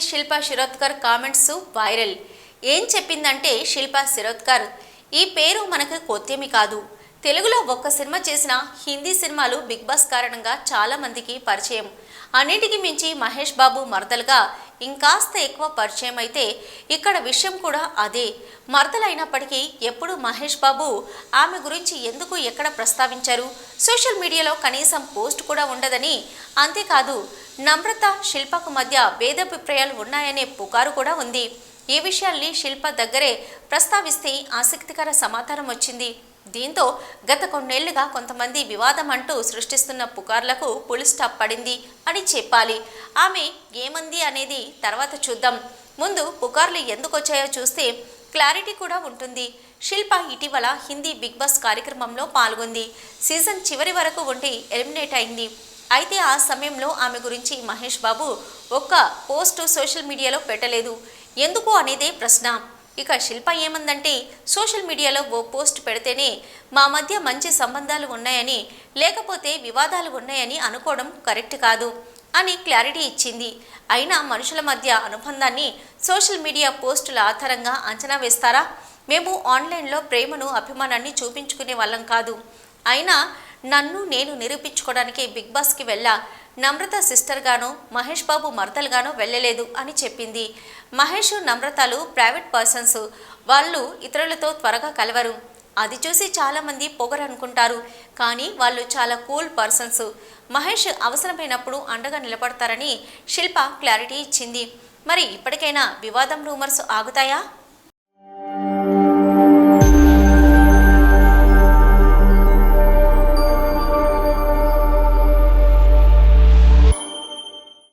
Shilpa Shirodkar comments viral. ఏం చెప్పిందంటే శిల్పా శిరోద్కర్, ఈ పేరు మనకు కొత్తేమి కాదు. తెలుగులో ఒక్క సినిమా చేసిన హిందీ సినిమాలు బిగ్ బాస్ కారణంగా చాలా మందికి పరిచయం. అన్నిటికీ మించి మహేష్ బాబు మరదలుగా ఇంకాస్త ఎక్కువ పరిచయం అయితే ఇక్కడ విషయం కూడా అదే. మరదలైనప్పటికీ ఎప్పుడు మహేష్ బాబు ఆమె గురించి ఎందుకు ఎక్కడ ప్రస్తావించారు? సోషల్ మీడియాలో కనీసం పోస్ట్ కూడా ఉండదని. అంతేకాదు నమ్రత శిల్పకు మధ్య భేదాభిప్రాయాలు ఉన్నాయనే పుకారు కూడా ఉంది. ఈ విషయాల్ని శిల్ప దగ్గరే ప్రస్తావిస్తే ఆసక్తికర సమాచారం వచ్చింది. దీంతో గత కొన్నేళ్లుగా కొంతమంది వివాదం అంటూ సృష్టిస్తున్న పుకార్లకు ఫుల్ స్టాప్ పడింది అని చెప్పాలి. ఆమె ఏమంది అనేది తర్వాత చూద్దాం. ముందు పుకార్లు ఎందుకు వచ్చాయో చూస్తే క్లారిటీ కూడా ఉంటుంది. శిల్ప ఇటీవల హిందీ బిగ్ బాస్ కార్యక్రమంలో పాల్గొంది. సీజన్ చివరి వరకు ఉండి ఎలిమినేట్ అయింది. అయితే ఆ సమయంలో ఆమె గురించి మహేష్ బాబు ఒక్క పోస్టు సోషల్ మీడియాలో పెట్టలేదు. ఎందుకు అనేదే ప్రశ్న. ఇక శిల్ప ఏమందంటే, సోషల్ మీడియాలో ఓ పోస్ట్ పెడితేనే మా మధ్య మంచి సంబంధాలు ఉన్నాయని, లేకపోతే వివాదాలు ఉన్నాయని అనుకోవడం కరెక్ట్ కాదు అని క్లారిటీ ఇచ్చింది. అయినా మనుషుల మధ్య అనుబంధాన్ని సోషల్ మీడియా పోస్టుల ఆధారంగా అంచనా వేస్తారా? మేము ఆన్లైన్లో ప్రేమను అభిమానాన్ని చూపించుకునే వాళ్ళం కాదు. అయినా నన్ను నేను నిరూపించుకోవడానికి బిగ్ బాస్కి వెళ్ళా. నమ్రత సిస్టర్గానో మహేష్ బాబు మరదలుగానో వెళ్ళలేదు అని చెప్పింది. మహేష్ నమ్రతలు ప్రైవేట్ పర్సన్స్. వాళ్ళు ఇతరులతో త్వరగా కలవరు. అది చూసి చాలామంది పొగరు అనుకుంటారు. కానీ వాళ్ళు చాలా కూల్ పర్సన్స్. మహేష్ అవసరమైనప్పుడు అండగా నిలబడతారని శిల్ప క్లారిటీ ఇచ్చింది. మరి ఇప్పటికైనా వివాదం రూమర్స్ ఆగుతాయా?